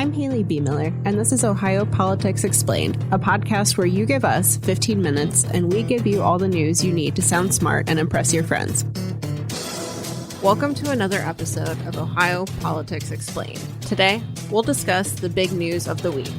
I'm Haley B. Miller, and this is Ohio Politics Explained, a podcast where you give us 15 minutes and we give you all the news you need to sound smart and impress your friends. Welcome to another episode of Ohio Politics Explained. Today, we'll discuss the big news of the week.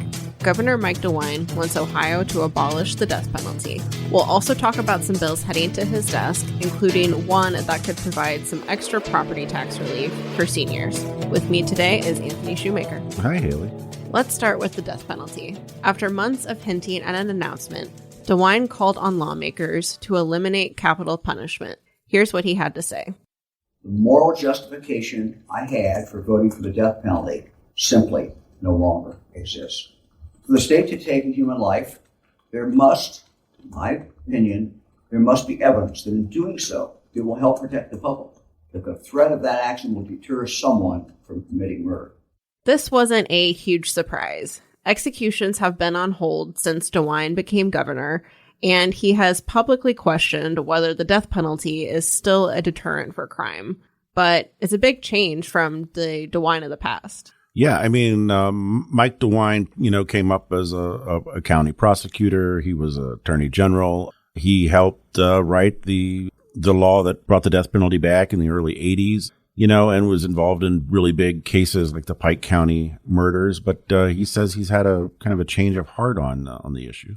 Governor Mike DeWine wants Ohio to abolish the death penalty. We'll also talk about some bills heading to his desk, including one that could provide some extra property tax relief for seniors. With me today is Anthony Shoemaker. Hi, Haley. Let's start with the death penalty. After months of hinting at an announcement, DeWine called on lawmakers to eliminate capital punishment. Here's what he had to say. The moral justification I had for voting for the death penalty simply no longer exists. For the state to take a human life, there must, in my opinion, there must be evidence that in doing so, it will help protect the public, that the threat of that action will deter someone from committing murder. This wasn't a huge surprise. Executions have been on hold since DeWine became governor, and he has publicly questioned whether the death penalty is still a deterrent for crime. But it's a big change from the DeWine of the past. Yeah, I mean, Mike DeWine, came up as a county prosecutor. He was an attorney general. He helped write the law that brought the death penalty back in the early 80s, and was involved in really big cases like the Pike County murders. But he says he's had a kind of a change of heart on the issue.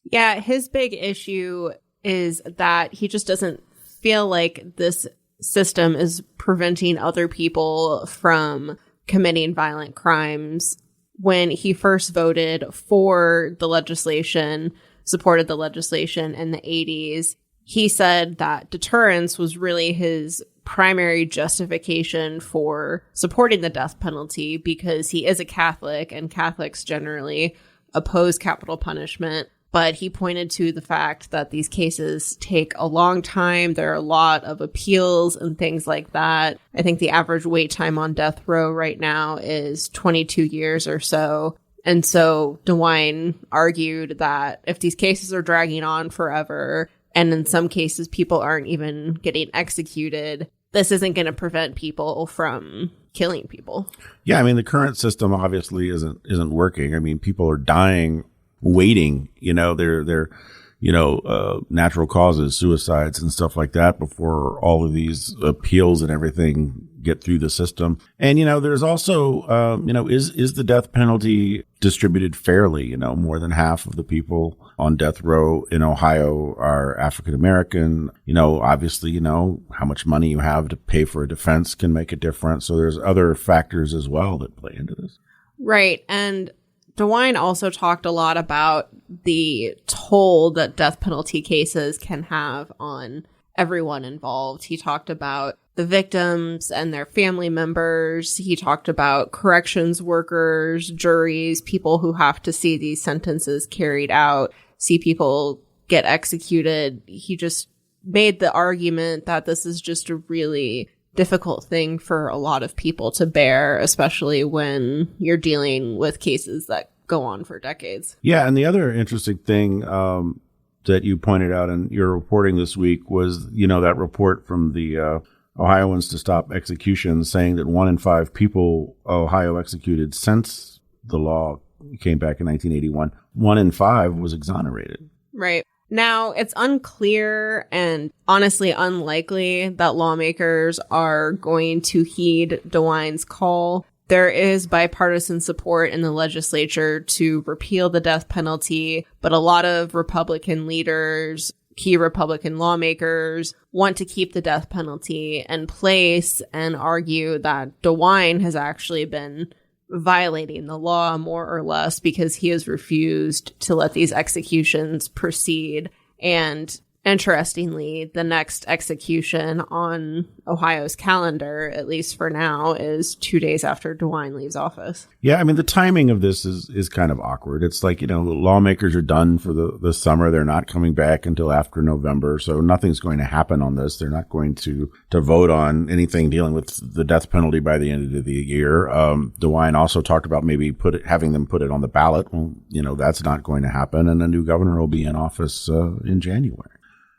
Yeah, his big issue is that he just doesn't feel like this system is preventing other people from committing violent crimes. When he first voted for the legislation, supported the legislation in the 80s, he said that deterrence was really his primary justification for supporting the death penalty because he is a Catholic and Catholics generally oppose capital punishment. But he pointed to the fact that these cases take a long time. There are a lot of appeals and things like that. I think the average wait time on death row right now is 22 years or so. And so DeWine argued that if these cases are dragging on forever, and in some cases people aren't even getting executed, this isn't going to prevent people from killing people. Yeah, I mean, the current system obviously isn't working. I mean, people are dying waiting, their natural causes, suicides and stuff like that before all of these appeals and everything get through the system. And, there's also, is the death penalty distributed fairly? More than half of the people on death row in Ohio are African American. Obviously, how much money you have to pay for a defense can make a difference. So there's other factors as well that play into this. Right. And DeWine also talked a lot about the toll that death penalty cases can have on everyone involved. He talked about the victims and their family members. He talked about corrections workers, juries, people who have to see these sentences carried out, see people get executed. He just made the argument that this is just a really difficult thing for a lot of people to bear, especially when you're dealing with cases that go on for decades. Yeah, and the other interesting thing that you pointed out in your reporting this week was, that report from the Ohioans to Stop Executions saying that 1 in 5 people Ohio executed since the law came back in 1981, 1 in 5 was exonerated. Right. Now, it's unclear and honestly unlikely that lawmakers are going to heed DeWine's call. There is bipartisan support in the legislature to repeal the death penalty, but a lot of Republican leaders, key Republican lawmakers, want to keep the death penalty in place and argue that DeWine has actually been violating the law more or less because he has refused to let these executions proceed. And interestingly, the next execution on Ohio's calendar, at least for now, is 2 days after DeWine leaves office. Yeah, I mean, the timing of this is kind of awkward. It's like, the lawmakers are done for the summer. They're not coming back until after November. So nothing's going to happen on this. They're not going to vote on anything dealing with the death penalty by the end of the year. DeWine also talked about maybe having them put it on the ballot. Well, that's not going to happen. And a new governor will be in office in January.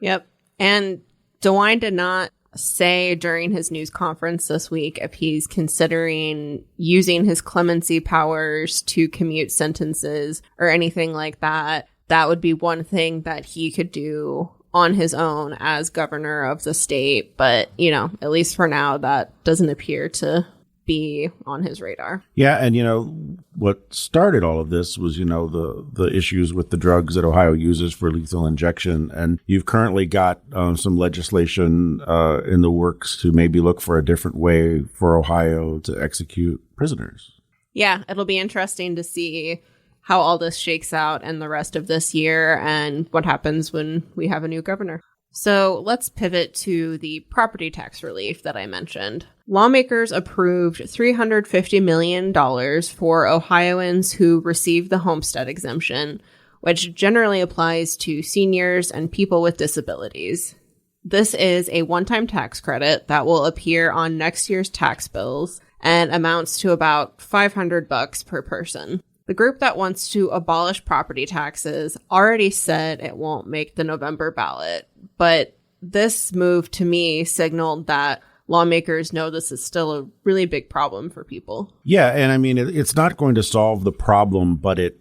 Yep. And DeWine did not say during his news conference this week if he's considering using his clemency powers to commute sentences or anything like that. That would be one thing that he could do on his own as governor of the state. But, at least for now, that doesn't appear to be on his radar. Yeah. And, what started all of this was, the issues with the drugs that Ohio uses for lethal injection. And you've currently got some legislation in the works to maybe look for a different way for Ohio to execute prisoners. Yeah, it'll be interesting to see how all this shakes out in the rest of this year and what happens when we have a new governor. So let's pivot to the property tax relief that I mentioned. Lawmakers approved $350 million for Ohioans who receive the homestead exemption, which generally applies to seniors and people with disabilities. This is a one-time tax credit that will appear on next year's tax bills and amounts to about $500 per person. The group that wants to abolish property taxes already said it won't make the November ballot, but this move to me signaled that lawmakers know this is still a really big problem for people. Yeah, and I mean, it's not going to solve the problem, but it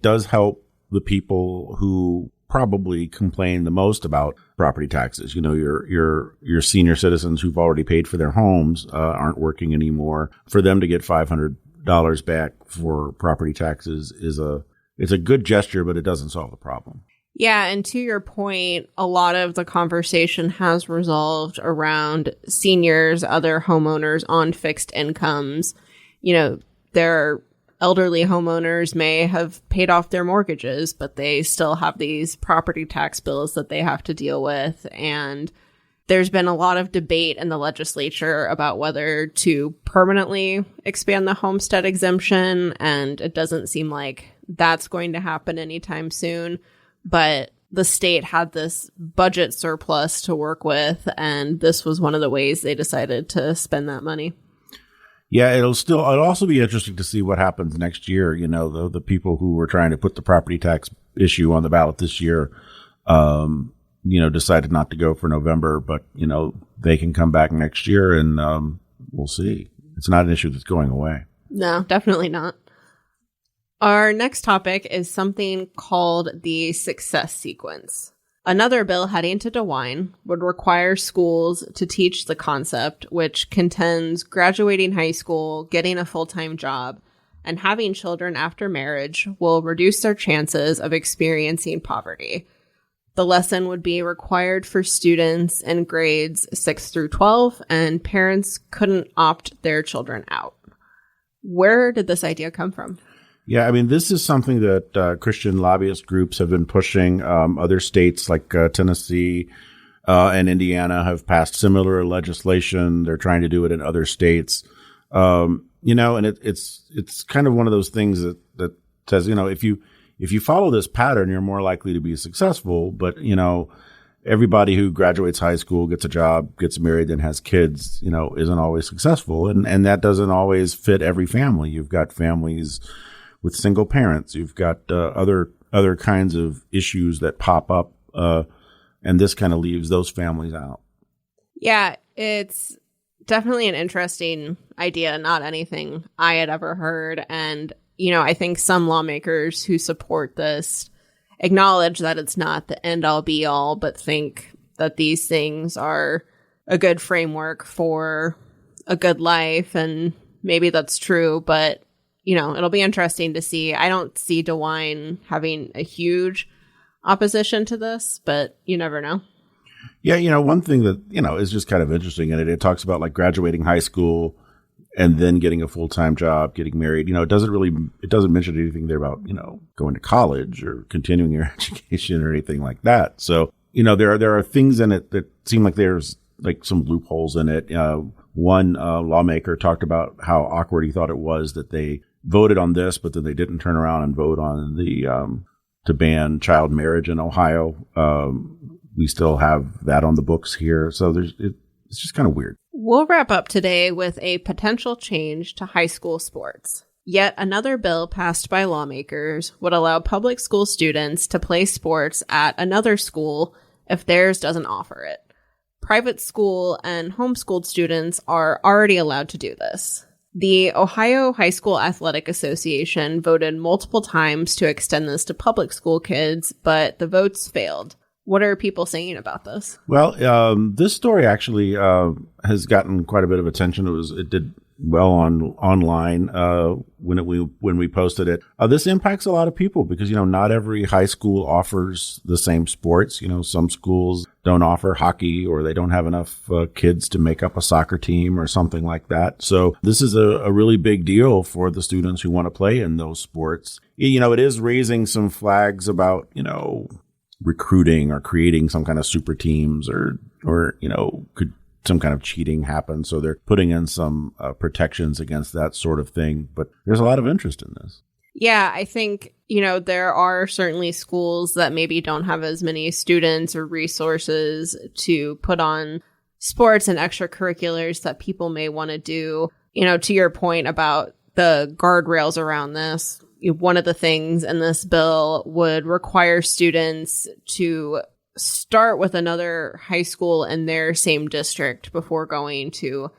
does help the people who probably complain the most about property taxes. Your senior citizens who've already paid for their homes aren't working anymore. For them to get $500 back for property taxes it's a good gesture, but it doesn't solve the problem. Yeah, and to your point, a lot of the conversation has resolved around seniors, other homeowners on fixed incomes. Their elderly homeowners may have paid off their mortgages, but they still have these property tax bills that they have to deal with. And there's been a lot of debate in the legislature about whether to permanently expand the homestead exemption, and it doesn't seem like that's going to happen anytime soon. But the state had this budget surplus to work with, and this was one of the ways they decided to spend that money. Yeah, it'll also be interesting to see what happens next year. The people who were trying to put the property tax issue on the ballot this year, decided not to go for November, but, they can come back next year and we'll see. It's not an issue that's going away. No, definitely not. Our next topic is something called the success sequence. Another bill heading to DeWine would require schools to teach the concept, which contends graduating high school, getting a full-time job, and having children after marriage will reduce their chances of experiencing poverty. The lesson would be required for students in grades 6 through 12, and parents couldn't opt their children out. Where did this idea come from? Yeah, I mean, this is something that Christian lobbyist groups have been pushing. Other states like Tennessee and Indiana have passed similar legislation. They're trying to do it in other states. And it's kind of one of those things that says, if you follow this pattern, you're more likely to be successful. But, everybody who graduates high school, gets a job, gets married, and has kids, isn't always successful. And that doesn't always fit every family. You've got families with single parents. You've got other kinds of issues that pop up. And this kind of leaves those families out. Yeah, it's definitely an interesting idea. Not anything I had ever heard. And, I think some lawmakers who support this acknowledge that it's not the end all be all, but think that these things are a good framework for a good life. And maybe that's true, but it'll be interesting to see. I don't see DeWine having a huge opposition to this, but you never know. Yeah, one thing that, is just kind of interesting in it, it talks about like graduating high school and then getting a full-time job, getting married. It doesn't mention anything there about, going to college or continuing your education or anything like that. So, there are things in it that seem like there's like some loopholes in it. One lawmaker talked about how awkward he thought it was that they voted on this, but then they didn't turn around and vote on the to ban child marriage in Ohio. We still have that on the books here. So it's just kind of weird. We'll wrap up today with a potential change to high school sports. Yet another bill passed by lawmakers would allow public school students to play sports at another school if theirs doesn't offer it. private school and homeschooled students are already allowed to do this. The Ohio High School Athletic Association voted multiple times to extend this to public school kids, but the votes failed. What are people saying about this? Well, this story actually has gotten quite a bit of attention. It did well online when we posted it. This impacts a lot of people because, not every high school offers the same sports. Some schools don't offer hockey, or they don't have enough kids to make up a soccer team or something like that. So this is a really big deal for the students who want to play in those sports. It is raising some flags about, recruiting or creating some kind of super teams or could some kind of cheating happen. So they're putting in some protections against that sort of thing. But there's a lot of interest in this. Yeah, I think, there are certainly schools that maybe don't have as many students or resources to put on sports and extracurriculars that people may want to do. To your point about the guardrails around this, one of the things in this bill would require students to start with another high school in their same district before going to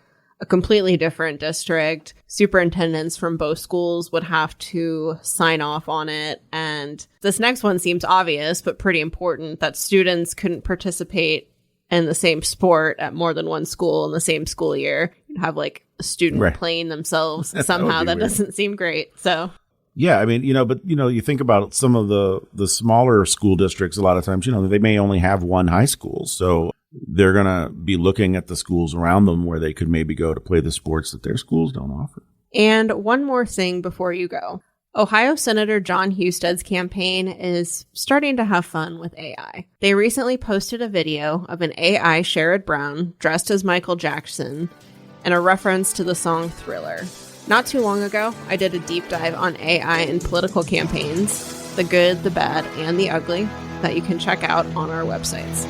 a completely different district. Superintendents from both schools would have to sign off on it. And this next one seems obvious, but pretty important, that students couldn't participate in the same sport at more than one school in the same school year. You'd have a student playing themselves somehow. That doesn't seem great. So yeah, but you think about some of the smaller school districts. A lot of times, they may only have one high school, so they're gonna be looking at the schools around them where they could maybe go to play the sports that their schools don't offer. And one more thing before you go. Ohio Senator John Husted's campaign is starting to have fun with AI. They recently posted a video of an AI Sherrod Brown dressed as Michael Jackson and a reference to the song Thriller. Not too long ago, I did a deep dive on AI in political campaigns, the good, the bad, and the ugly, that you can check out on our websites.